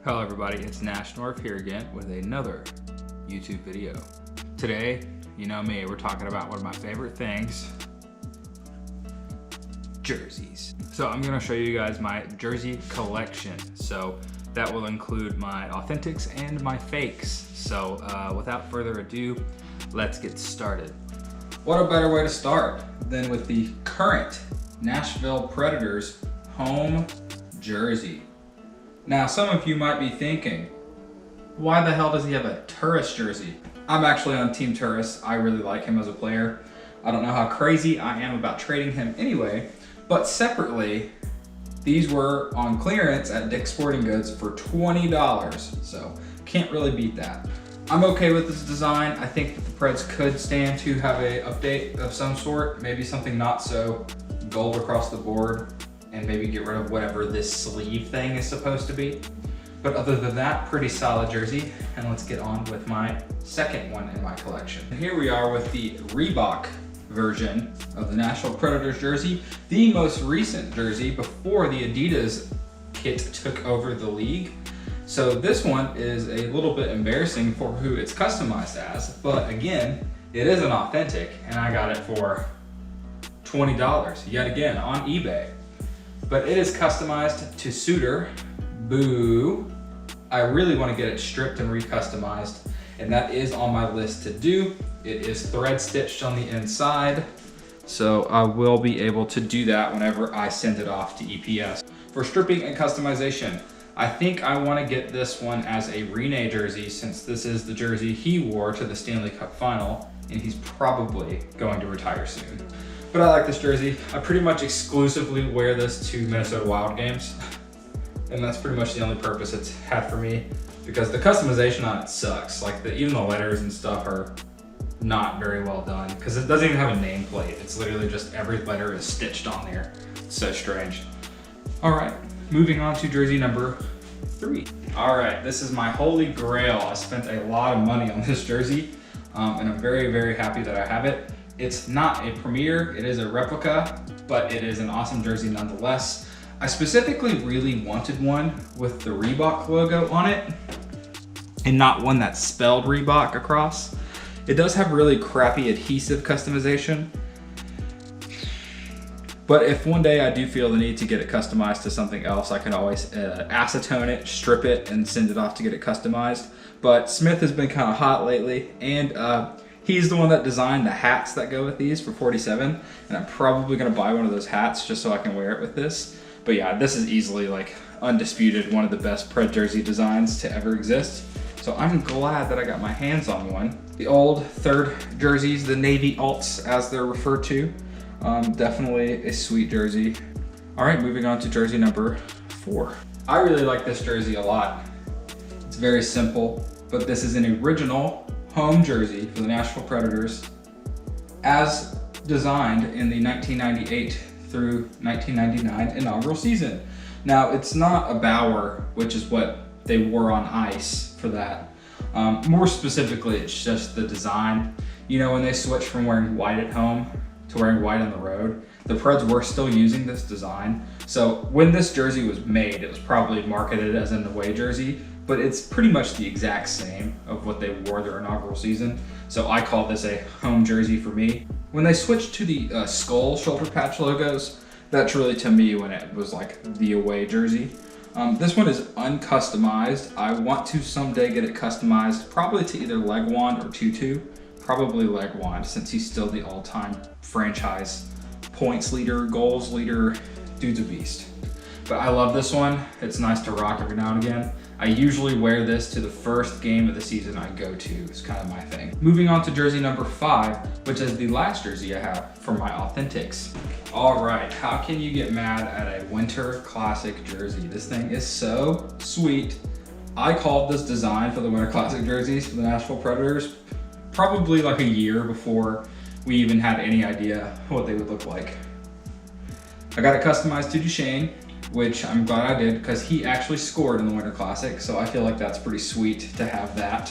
Hello everybody, it's Nashville here again with another YouTube video. Today, you know me, we're talking about one of my favorite things, jerseys. So I'm gonna show you guys my jersey collection. So that will include my authentics and my fakes. So without further ado, let's get started. What a better way to start than with the current Nashville Predators home jersey. Now, some of you might be thinking, why the hell does he have a Turris jersey? I'm actually on Team Turris. I really like him as a player. I don't know how crazy I am about trading him anyway, but separately, these were on clearance at Dick's Sporting Goods for $20, so can't really beat that. I'm okay with this design. I think that the Preds could stand to have a update of some sort, maybe something not so gold across the board, and maybe get rid of whatever this sleeve thing is supposed to be. But other than that, pretty solid jersey. And let's get on with my second one in my collection. And here we are with the Reebok version of the Nashville Predators jersey, the most recent jersey before the Adidas kit took over the league. So this one is a little bit embarrassing for who it's customized as, but again, it is an authentic, and I got it for $20, yet again, on eBay. But it is customized to suitor. Boo. I really want to get it stripped and recustomized, and that is on my list to do. It is thread stitched on the inside, so I will be able to do that whenever I send it off to EPS. For stripping and customization, I think I want to get this one as a Rene jersey, since this is the jersey he wore to the Stanley Cup final, and he's probably going to retire soon. But I like this jersey. I pretty much exclusively wear this to Minnesota Wild games. And that's pretty much the only purpose it's had for me, because the customization on it sucks. Like even the letters and stuff are not very well done, because it doesn't even have a nameplate. It's literally just every letter is stitched on there. It's so strange. All right, moving on to jersey number 3. All right, this is my holy grail. I spent a lot of money on this jersey, and I'm very, very happy that I have it. It's not a premiere, it is a replica, but it is an awesome jersey nonetheless. I specifically really wanted one with the Reebok logo on it, and not one that's spelled Reebok across. It does have really crappy adhesive customization, but if one day I do feel the need to get it customized to something else, I can always acetone it, strip it, and send it off to get it customized. But Smith has been kind of hot lately, and he's the one that designed the hats that go with these for 47, and I'm probably gonna buy one of those hats just so I can wear it with this. But yeah, this is easily, like, undisputed one of the best Pred jersey designs to ever exist. So I'm glad that I got my hands on one. The old third jerseys, the Navy Alts as they're referred to, definitely a sweet jersey. All right, moving on to jersey number 4. I really like this jersey a lot. It's very simple, but this is an original home jersey for the Nashville Predators as designed in the 1998 through 1999 inaugural season. Now, it's not a Bauer, which is what they wore on ice for that. More specifically, it's just the design. You know, when they switched from wearing white at home to wearing white on the road, the Preds were still using this design. So when this jersey was made, it was probably marketed as an away jersey, but it's pretty much the exact same of what they wore their inaugural season. So I call this a home jersey for me. When they switched to the skull shoulder patch logos, that's really to me when it was like the away jersey. This one is uncustomized. I want to someday get it customized, probably to either Legwand or Tutu. Probably Legwand, since he's still the all-time franchise points leader, goals leader. Dude's a beast. But I love this one. It's nice to rock every now and again. I usually wear this to the first game of the season I go to. It's kind of my thing. Moving on to jersey number 5, which is the last jersey I have for my authentics. All right, how can you get mad at a Winter Classic jersey? This thing is so sweet. I called this design for the Winter Classic jerseys for the Nashville Predators probably like a year before we even had any idea what they would look like. I got it customized to Duchesne, which I'm glad I did because he actually scored in the Winter Classic, so I feel like that's pretty sweet to have that.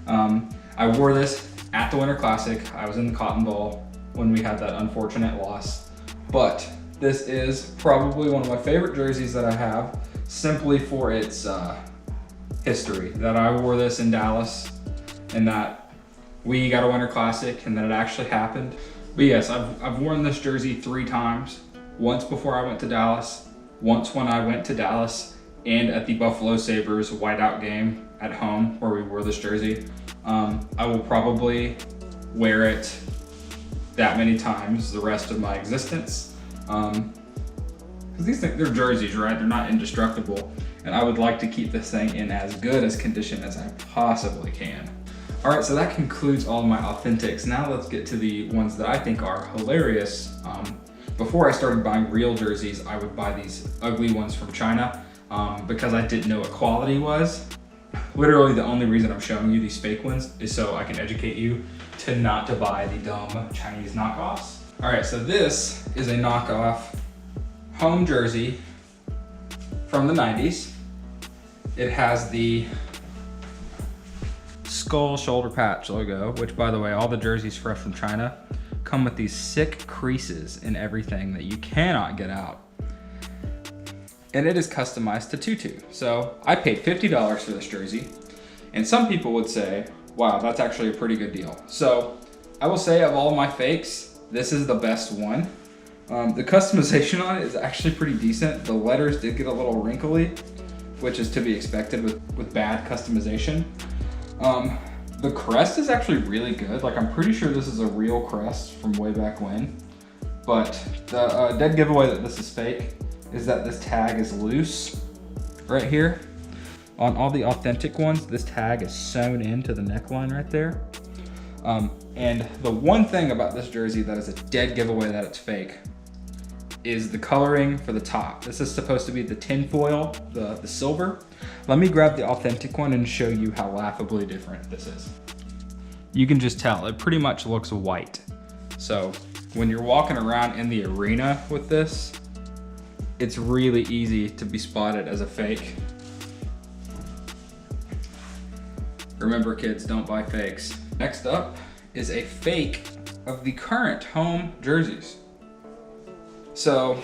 I wore this at the Winter Classic. I was in the Cotton Bowl when we had that unfortunate loss, but this is probably one of my favorite jerseys that I have, simply for its history that I wore this in Dallas and that we got a Winter Classic and that it actually happened. But yes, I've worn this jersey 3 times. Once before I went to Dallas, once when I went to Dallas, and at the Buffalo Sabres whiteout game at home where we wore this jersey. I will probably wear it that many times the rest of my existence. Because these things, they're jerseys, right? They're not indestructible. And I would like to keep this thing in as good as condition as I possibly can. All right, so that concludes all of my authentics. Now let's get to the ones that I think are hilarious. Before I started buying real jerseys, I would buy these ugly ones from China because I didn't know what quality was. Literally the only reason I'm showing you these fake ones is so I can educate you to not to buy the dumb Chinese knockoffs. All right, so this is a knockoff home jersey from the 90s. It has the skull shoulder patch logo, which by the way, all the jerseys fresh from China come with these sick creases in everything that you cannot get out. And it is customized to tutu. So I paid $50 for this jersey. And some people would say, wow, that's actually a pretty good deal. So I will say of all my fakes, this is the best one. The customization on it is actually pretty decent. The letters did get a little wrinkly, which is to be expected with bad customization. The crest is actually really good. Like, I'm pretty sure this is a real crest from way back when. But the dead giveaway that this is fake is that this tag is loose right here. On all the authentic ones, this tag is sewn into the neckline right there. And the one thing about this jersey that is a dead giveaway that it's fake is the coloring for the top. This is supposed to be the tin foil, the silver. Let me grab the authentic one and show you how laughably different this is. You can just tell, it pretty much looks white. So when you're walking around in the arena with this, it's really easy to be spotted as a fake. Remember kids, don't buy fakes. Next up is a fake of the current home jerseys. So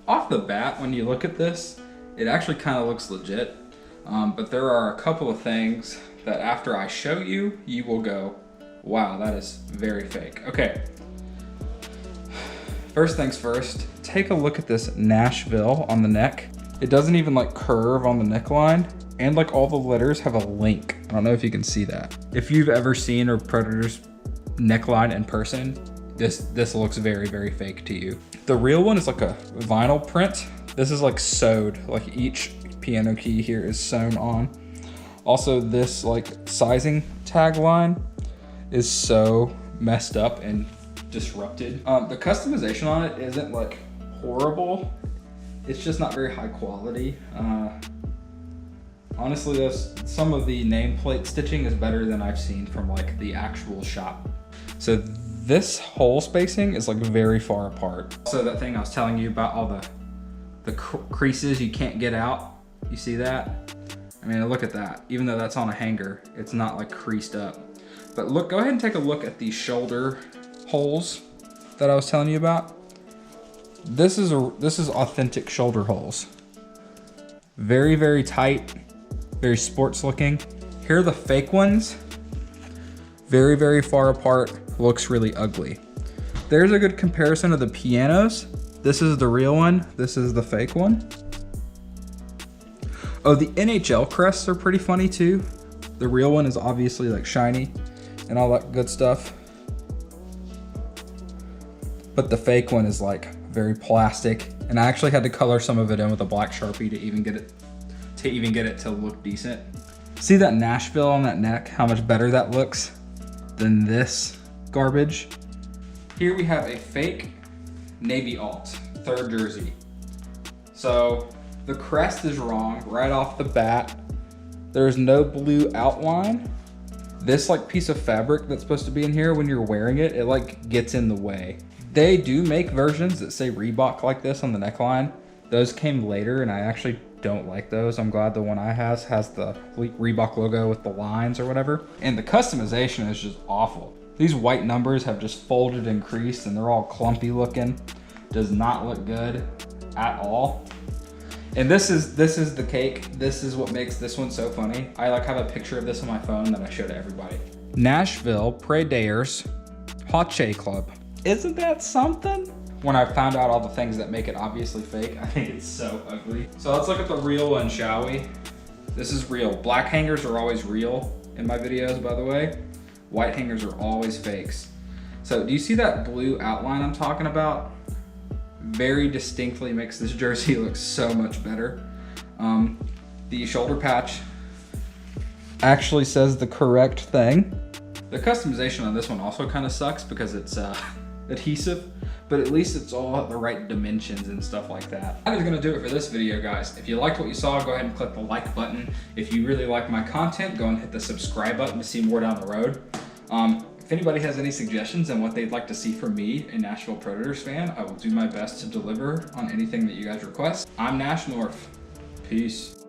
off the bat, when you look at this, it actually kind of looks legit. But there are a couple of things that after I show you, you will go, wow, that is very fake. Okay, first things first, take a look at this Nashville on the neck. It doesn't even like curve on the neckline, and like all the letters have a link. I don't know if you can see that. If you've ever seen a Predators neckline in person, this looks very, very fake to you. The real one is like a vinyl print. This is like sewed, like each piano key here is sewn on. Also, this like sizing tagline is so messed up and disrupted. The customization on it isn't like horrible. It's just not very high quality. Honestly, some of the nameplate stitching is better than I've seen from like the actual shop. So this hole spacing is like very far apart. So that thing I was telling you about, all the creases you can't get out, you see that? I mean, look at that. Even though that's on a hanger, it's not like creased up. But look, go ahead and take a look at these shoulder holes that I was telling you about. This is authentic shoulder holes. Very, very tight, very sports looking. Here are the fake ones. Very, very far apart, looks really ugly. There's a good comparison of the pianos. This is the real one, this is the fake one. Oh, the NHL crests are pretty funny too. The real one is obviously like shiny and all that good stuff. But the fake one is like very plastic. And I actually had to color some of it in with a black Sharpie to even get it to look decent. See that Nashville on that neck, how much better that looks than this garbage? Here we have a fake Navy alt, 3rd jersey. So the crest is wrong right off the bat. There's no blue outline. This like piece of fabric that's supposed to be in here, when you're wearing it, it like gets in the way. They do make versions that say Reebok like this on the neckline. Those came later and I actually don't like those. I'm glad the one I has the Reebok logo with the lines or whatever. And the customization is just awful. These white numbers have just folded and creased and they're all clumpy looking. Does not look good at all. And this is the cake. This is what makes this one so funny. I like have a picture of this on my phone that I show to everybody. Nashville Predators Hot Ch Club. Isn't that something? When I found out all the things that make it obviously fake, I think it's so ugly. So let's look at the real one, shall we? This is real. Black hangers are always real in my videos, by the way. White hangers are always fakes. So do you see that blue outline I'm talking about? Very distinctly makes this jersey look so much better. The shoulder patch actually says the correct thing. The customization on this one also kind of sucks because it's adhesive, but at least it's all at the right dimensions and stuff like that. That is gonna do it for this video, guys. If you liked what you saw, go ahead and click the like button. If you really like my content, go and hit the subscribe button to see more down the road. If anybody has any suggestions on what they'd like to see from me, a Nashville Predators fan, I will do my best to deliver on anything that you guys request. I'm Nash North. Peace.